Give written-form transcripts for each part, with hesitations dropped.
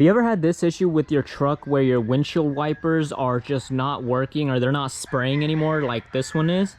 Have you ever had this issue with your truck where your windshield wipers are just not working or they're not spraying anymore like this one is?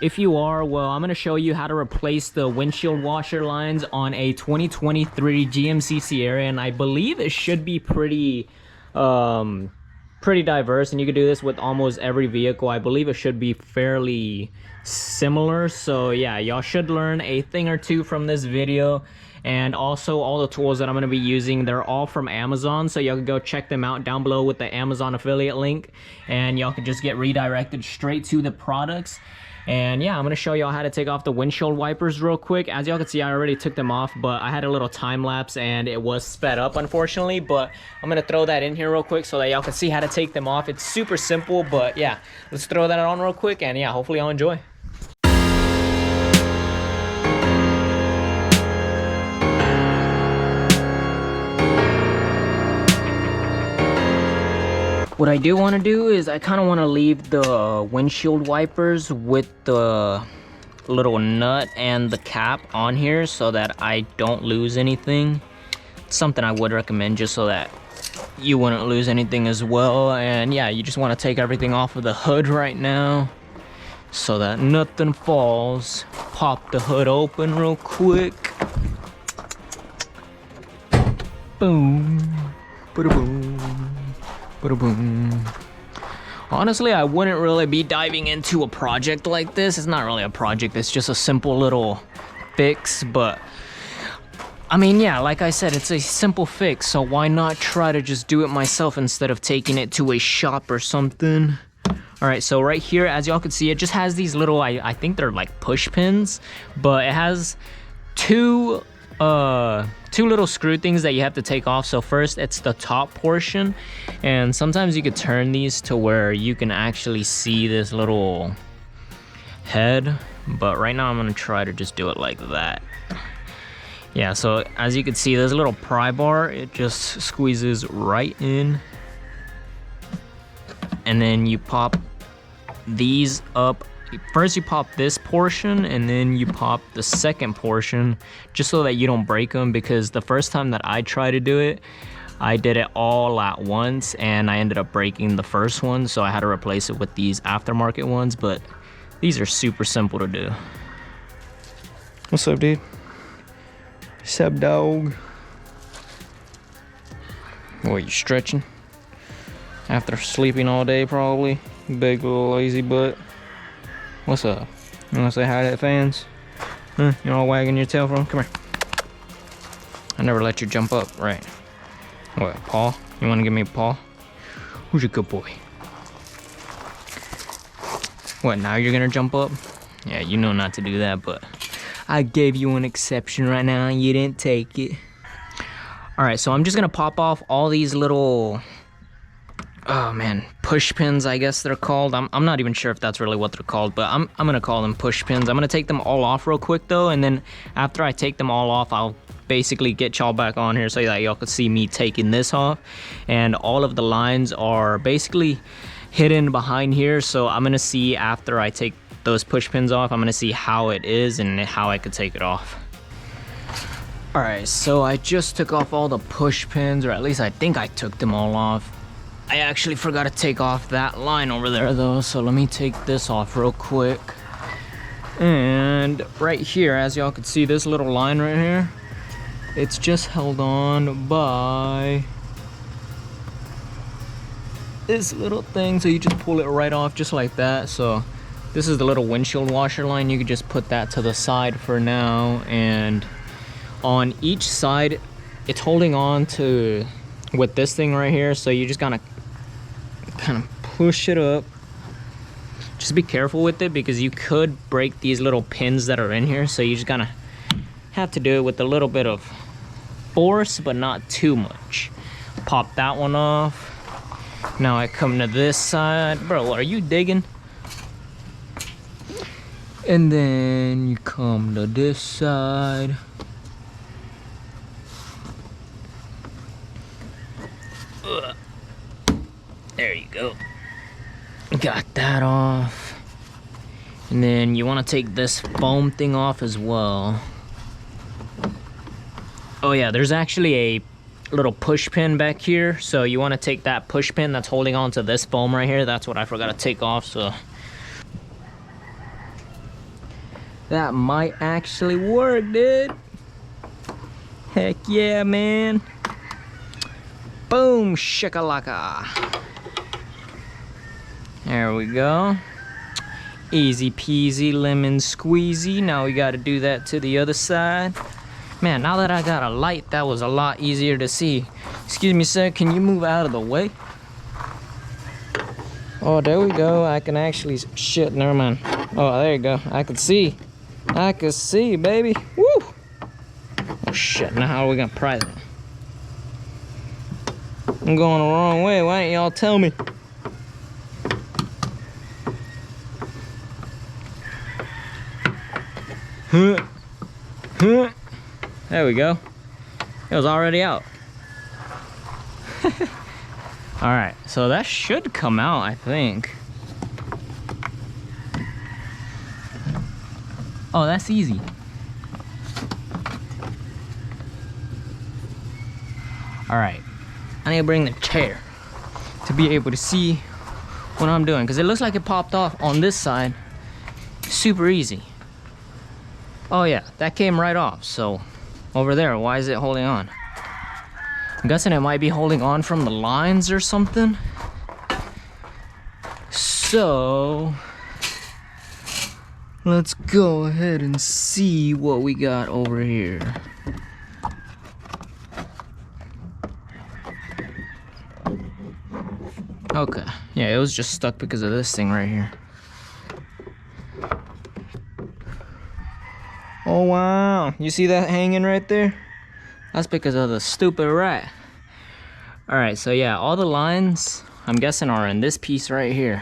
If you are, well, I'm going to show you how to replace the windshield washer lines on a 2023 GMC Sierra, and I believe it should be pretty diverse, and you can do this with almost every vehicle. I believe it should be fairly similar. So yeah, y'all should learn a thing or two from this video. And also all the tools that I'm going to be using, they're all from Amazon, so y'all can go check them out down below with the Amazon affiliate link, and y'all can just get redirected straight to the products. And yeah, I'm going to show y'all how to take off the windshield wipers real quick. As y'all can see, I already took them off, but I had a little time lapse and it was sped up, unfortunately. But I'm going to throw that in here real quick so that y'all can see how to take them off. It's super simple, but yeah, let's throw that on real quick, and yeah, hopefully y'all enjoy. What I do want to do is I kind of want to leave the windshield wipers with the little nut and the cap on here so that I don't lose anything. It's something I would recommend just so that you wouldn't lose anything as well. And yeah, you just want to take everything off of the hood right now so that nothing falls. Pop the hood open real quick. Boom. Ba-da-boom. Boom. Honestly, I wouldn't really be diving into a project like this. It's not really a project, it's just a simple little fix. But I mean, yeah, like I said, it's a simple fix, so why not try to just do it myself instead of taking it to a shop or something. All right, so right here, as y'all can see, it just has these little, I think they're like push pins, but it has two little screw things that you have to take off. So first, it's the top portion, and sometimes you could turn these to where you can actually see this little head, but right now I'm gonna try to just do it like that. Yeah, so as you can see, there's a little pry bar. It just squeezes right in, and then you pop these up. First you pop this portion, and then you pop the second portion, just so that you don't break them, because the first time that I tried to do it, I did it all at once and I ended up breaking the first one, so I had to replace it with these aftermarket ones. But these are super simple to do. What's up, dude? What's up, dog? What, you stretching? After sleeping all day, probably? Big little lazy butt. What's up? You wanna say hi to the fans? Huh? You all wagging your tail for them? Come here. I never let you jump up, right? What, paw? You wanna give me a paw? Who's a good boy? What, now you're gonna jump up? Yeah, you know not to do that, but I gave you an exception right now and you didn't take it. Alright, so I'm just gonna pop off all these little, oh man, push pins, I guess they're called. I'm not even sure if that's really what they're called, but I'm gonna call them push pins. I'm gonna take them all off real quick though, and then after I take them all off, I'll basically get y'all back on here so that y'all can see me taking this off. And all of the lines are basically hidden behind here, so I'm gonna see after I take those push pins off, I'm gonna see how it is and how I could take it off. Alright, so I just took off all the push pins, or at least I think I took them all off. I actually forgot to take off that line over there though, so let me take this off real quick. And right here, as y'all can see, this little line right here, it's just held on by this little thing, so you just pull it right off just like that. So this is the little windshield washer line. You could just put that to the side for now, and on each side it's holding on to with this thing right here, so you just gotta kind of push it up. Just be careful with it because you could break these little pins that are in here, so you just gotta have to do it with a little bit of force but not too much. Pop that one off. Now I come to this side. Bro, are you digging? And then you come to this side. There you go. Got that off. And then you want to take this foam thing off as well. Oh yeah, there's actually a little push pin back here. So you want to take that push pin that's holding on to this foam right here. That's what I forgot to take off, so that might actually work, dude. Heck yeah, man. Boom, shakalaka. There we go. Easy peasy lemon squeezy. Now we got to do that to the other side. Man, now that I got a light, that was a lot easier to see. Excuse me, sir, can you move out of the way? Oh, there we go. I can actually, shit, never mind. Oh, there you go. I can see. I can see, baby. Woo! Oh, shit, now how are we gonna pry that? I'm going the wrong way. Why didn't y'all tell me? Huh. Huh. There we go. It was already out. Alright, so that should come out, I think. Oh, that's easy. Alright, I need to bring the chair to be able to see what I'm doing, because it looks like it popped off on this side. Super easy. Oh yeah, that came right off, so over there, why is it holding on? I'm guessing it might be holding on from the lines or something. So let's go ahead and see what we got over here. Okay, yeah, it was just stuck because of this thing right here. Oh wow, you see that hanging right there? That's because of the stupid rat. Alright, so yeah, all the lines, I'm guessing, are in this piece right here.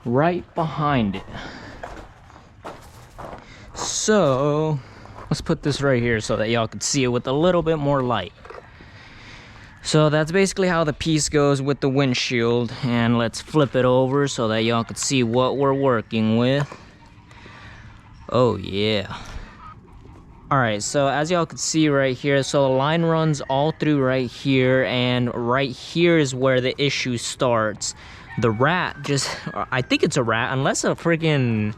Right behind it. So, let's put this right here so that y'all can see it with a little bit more light. So that's basically how the piece goes with the windshield. And let's flip it over so that y'all can see what we're working with. Oh yeah. Alright, so as y'all can see right here, so the line runs all through right here, and right here is where the issue starts. The rat just, I think it's a rat, unless a freaking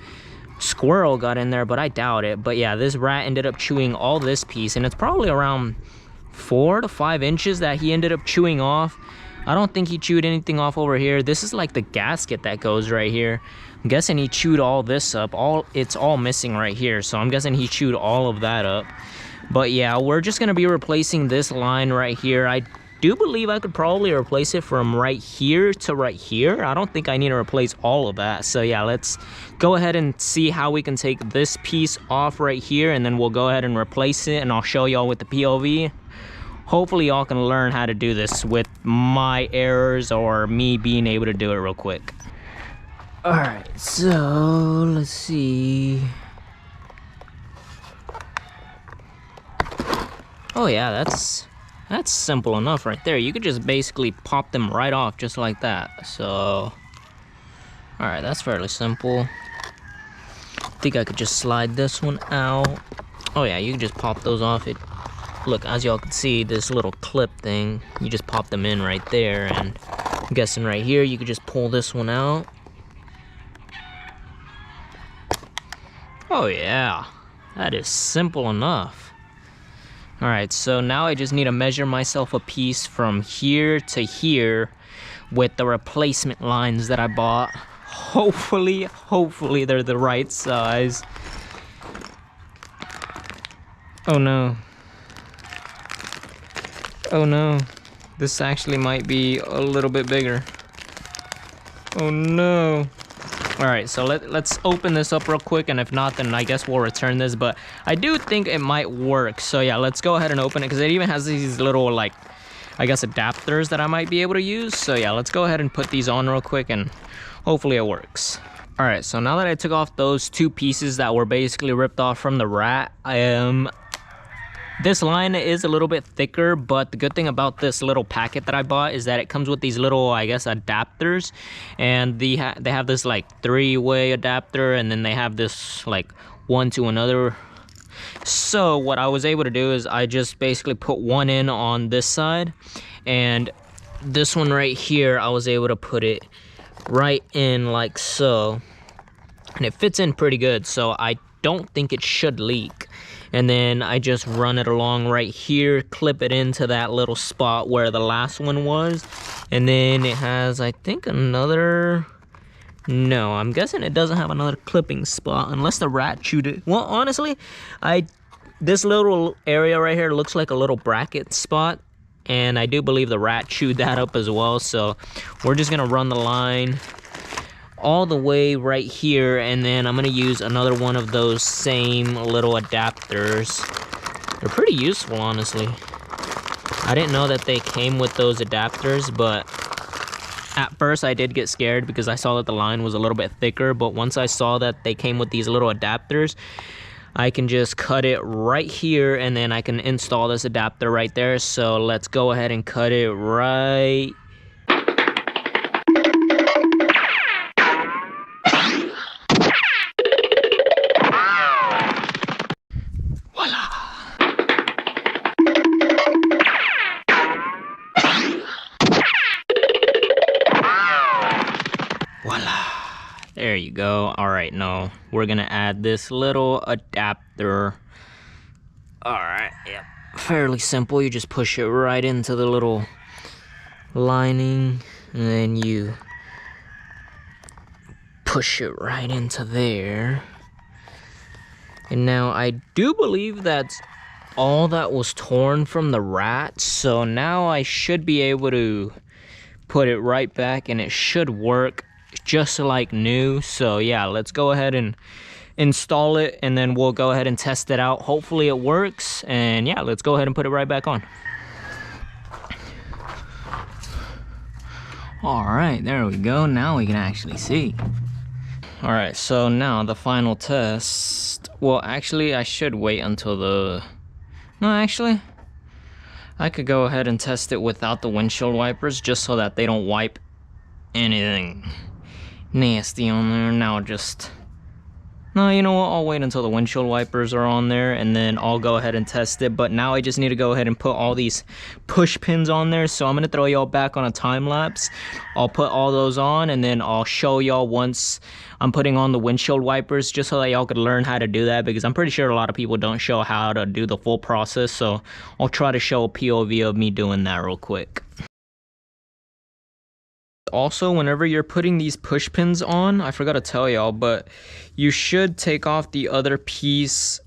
squirrel got in there, but I doubt it. But yeah, this rat ended up chewing all this piece, and it's probably around 4 to 5 inches that he ended up chewing off. I don't think he chewed anything off over here. This is like the gasket that goes right here. I'm guessing he chewed all this up. It's all missing right here, so I'm guessing he chewed all of that up. But yeah, we're just gonna be replacing this line right here. I do believe I could probably replace it from right here to right here. I don't think I need to replace all of that. So yeah, let's go ahead and see how we can take this piece off right here, and then we'll go ahead and replace it, and I'll show y'all with the POV. Hopefully y'all can learn how to do this with my errors or me being able to do it real quick. Alright, so let's see. Oh yeah, that's simple enough right there. You could just basically pop them right off just like that. So, alright, that's fairly simple. I think I could just slide this one out. Oh yeah, you can just pop those off. Look, as y'all can see, this little clip thing, you just pop them in right there, and I'm guessing right here you could just pull this one out. Oh yeah, that is simple enough. Alright, so now I just need to measure myself a piece from here to here with the replacement lines that I bought. Hopefully they're the right size. Oh no. Oh no, this actually might be a little bit bigger. Oh no. Alright, so let's open this up real quick, and if not, then I guess we'll return this. But I do think it might work. So yeah, let's go ahead and open it, because it even has these little, like, I guess adapters that I might be able to use. So yeah, let's go ahead and put these on real quick, and hopefully it works. Alright, so now that I took off those two pieces that were basically ripped off from the rat, this line is a little bit thicker, but the good thing about this little packet that I bought is that it comes with these little, I guess, adapters. And they have this like 3-way adapter, and then they have this like one to another So what I was able to do is I just basically put one in on this side, and this one right here I was able to put it right in like so, and it fits in pretty good, so I don't think it should leak. And then I just run it along right here, clip it into that little spot where the last one was, and then it has, I think, another... No, I'm guessing it doesn't have another clipping spot unless the rat chewed it. Well, honestly, this little area right here looks like a little bracket spot, and I do believe the rat chewed that up as well. So we're just gonna run the line all the way right here, and then I'm gonna use another one of those same little adapters. They're pretty useful, honestly. I didn't know that they came with those adapters, but at first I did get scared because I saw that the line was a little bit thicker, but once I saw that they came with these little adapters, I can just cut it right here, and then I can install this adapter right there. So let's go ahead and cut it right. There you go. All right, now we're gonna add this little adapter. All right, yeah, fairly simple. You just push it right into the little lining, and then you push it right into there. And now I do believe that's all that was torn from the rat, so now I should be able to put it right back, and it should work just like new. So yeah, let's go ahead and install it, and then we'll go ahead and test it out. Hopefully it works, and yeah, let's go ahead and put it right back on. All right, there we go. Now we can actually see. All right, so now the final test. Well, actually I should wait until the... No, actually I could go ahead and test it without the windshield wipers, just so that they don't wipe anything nasty on there. Now just... No, you know what? I'll wait until the windshield wipers are on there, and then I'll go ahead and test it. But now I just need to go ahead and put all these push pins on there. So I'm going to throw y'all back on a time lapse. I'll put all those on, and then I'll show y'all once I'm putting on the windshield wipers, just so that y'all could learn how to do that, because I'm pretty sure a lot of people don't show how to do the full process. So I'll try to show a POV of me doing that real quick. Also, whenever you're putting these push pins on, I forgot to tell y'all, but you should take off the other piece,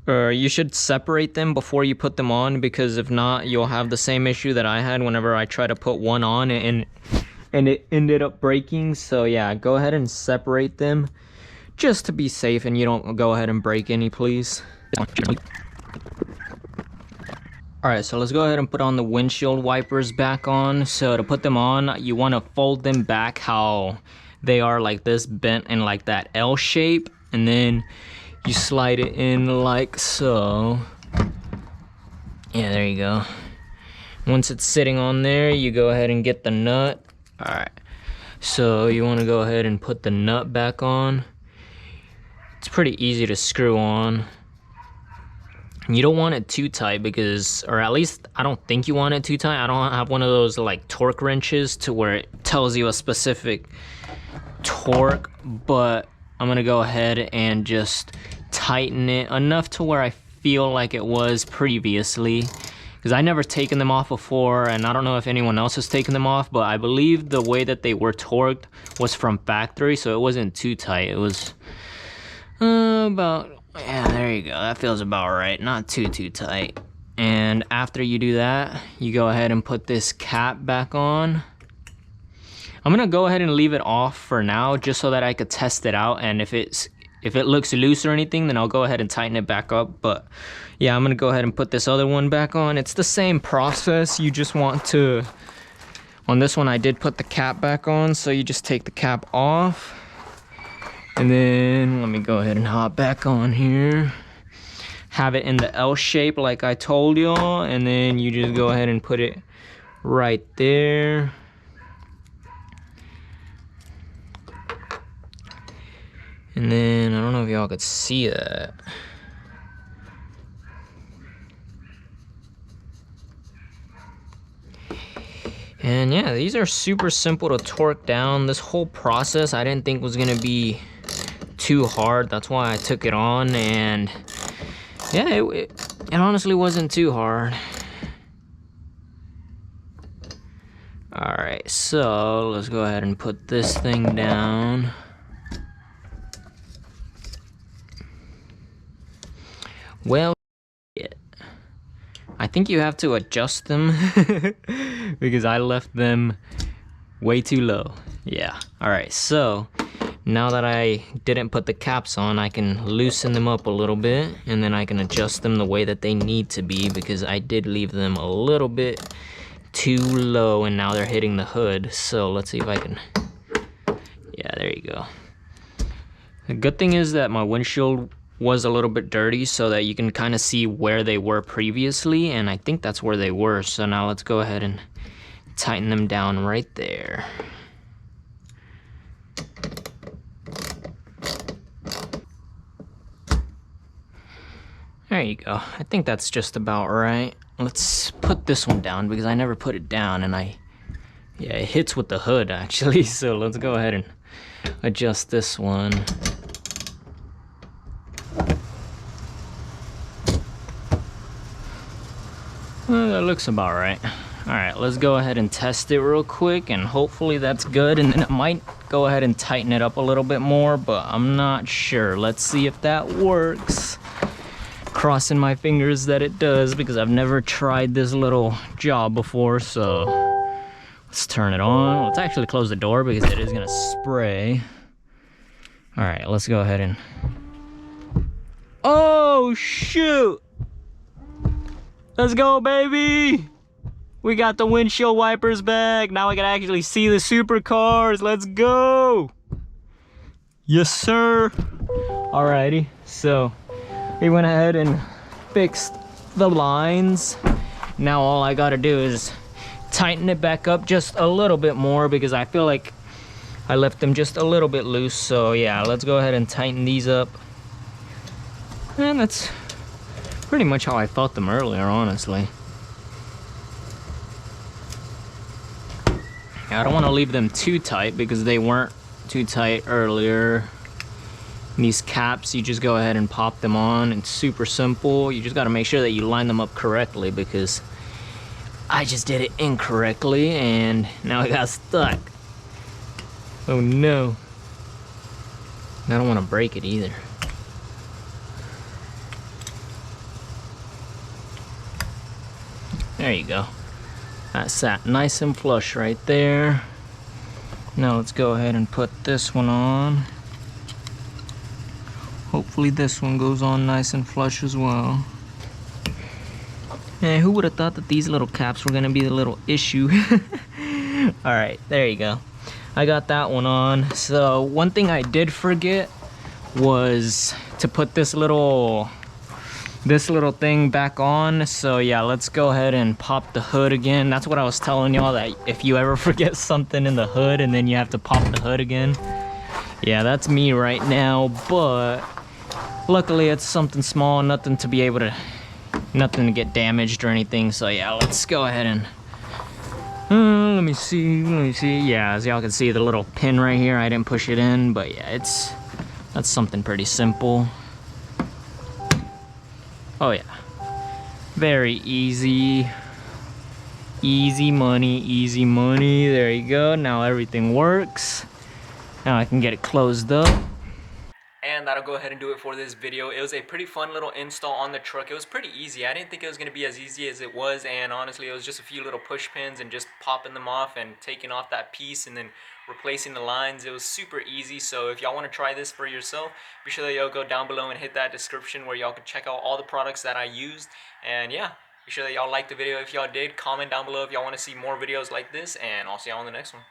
or you should separate them before you put them on, because if not, you'll have the same issue that I had whenever I tried to put one on and it ended up breaking. So yeah, go ahead and separate them just to be safe, and you don't go ahead and break any, please. Alright, so let's go ahead and put on the windshield wipers back on. So to put them on, you want to fold them back how they are, like this, bent in like that L shape. And then you slide it in like so. Yeah, there you go. Once it's sitting on there, you go ahead and get the nut. Alright, so you want to go ahead and put the nut back on. It's pretty easy to screw on. You don't want it too tight, because, or at least I don't think you want it too tight. I don't have one of those like torque wrenches to where it tells you a specific torque, but I'm gonna go ahead and just tighten it enough to where I feel like it was previously, because I never taken them off before, and I don't know if anyone else has taken them off, but I believe the way that they were torqued was from factory, so it wasn't too tight. It was about... Yeah, there you go. That feels about right. Not too tight. And after you do that, you go ahead and put this cap back on. I'm gonna go ahead and leave it off for now, just so that I could test it out. And if it looks loose or anything, then I'll go ahead and tighten it back up. But yeah, I'm gonna go ahead and put this other one back on. It's the same process. You just want to... On this one, I did put the cap back on, so you just take the cap off. And then let me go ahead and hop back on here. Have it in the L shape like I told y'all, and then you just go ahead and put it right there. And then I don't know if y'all could see that. And yeah, these are super simple to torque down. This whole process I didn't think was gonna be too hard. That's why I took it on, and yeah, it honestly wasn't too hard. All right, so let's go ahead and put this thing down. Well, I think you have to adjust them because I left them way too low. Yeah. All right, so now that I didn't put the caps on, I can loosen them up a little bit, and then I can adjust them the way that they need to be, because I did leave them a little bit too low and now they're hitting the hood. So let's see if I can, yeah, there you go. The good thing is that my windshield was a little bit dirty, so that you can kind of see where they were previously, and I think that's where they were. So now let's go ahead and tighten them down right there. There you go. I think that's just about right. Let's put this one down because I never put it down, and yeah, it hits with the hood actually. So let's go ahead and adjust this one. Well, that looks about right. All right, let's go ahead and test it real quick, and hopefully that's good. And then I might go ahead and tighten it up a little bit more, but I'm not sure. Let's see if that works. Crossing my fingers that it does, because I've never tried this little job before. So let's turn it on. Let's actually close the door because it is gonna spray. All right, let's go ahead and, oh shoot! Let's go, baby! We got the windshield wipers back. Now I can actually see the supercars. Let's go! Yes, sir. Alrighty, so we went ahead and fixed the lines. Now all I gotta do is tighten it back up just a little bit more, because I feel like I left them just a little bit loose. So yeah, let's go ahead and tighten these up. And that's pretty much how I felt them earlier, honestly. I don't want to leave them too tight because they weren't too tight earlier. These caps, you just go ahead and pop them on. It's super simple. You just got to make sure that you line them up correctly, because I just did it incorrectly and now I got stuck. Oh no. I don't want to break it either. There you go. That sat nice and flush right there. Now let's go ahead and put this one on. Hopefully this one goes on nice and flush as well. Man, who would have thought that these little caps were gonna be the little issue? All right, there you go. I got that one on. So one thing I did forget was to put this little thing back on. So yeah, let's go ahead and pop the hood again. That's what I was telling y'all, that if you ever forget something in the hood and then you have to pop the hood again. Yeah, that's me right now, but luckily it's something small, nothing to get damaged or anything. So yeah, let's go ahead and let me see. Yeah, as y'all can see, the little pin right here, I didn't push it in, but yeah, that's something pretty simple. Oh yeah, very easy. Easy money, there you go. Now everything works. Now I can get it closed up. And that'll go ahead and do it for this video. It was a pretty fun little install on the truck. It was pretty easy. I didn't think it was going to be as easy as it was, and honestly it was just a few little push pins and just popping them off and taking off that piece and then replacing the lines. It was super easy. So if y'all want to try this for yourself, be sure that y'all go down below and hit that description where y'all can check out all the products that I used. And yeah, be sure that y'all liked the video. If y'all did, comment down below if y'all want to see more videos like this, and I'll see y'all on the next one.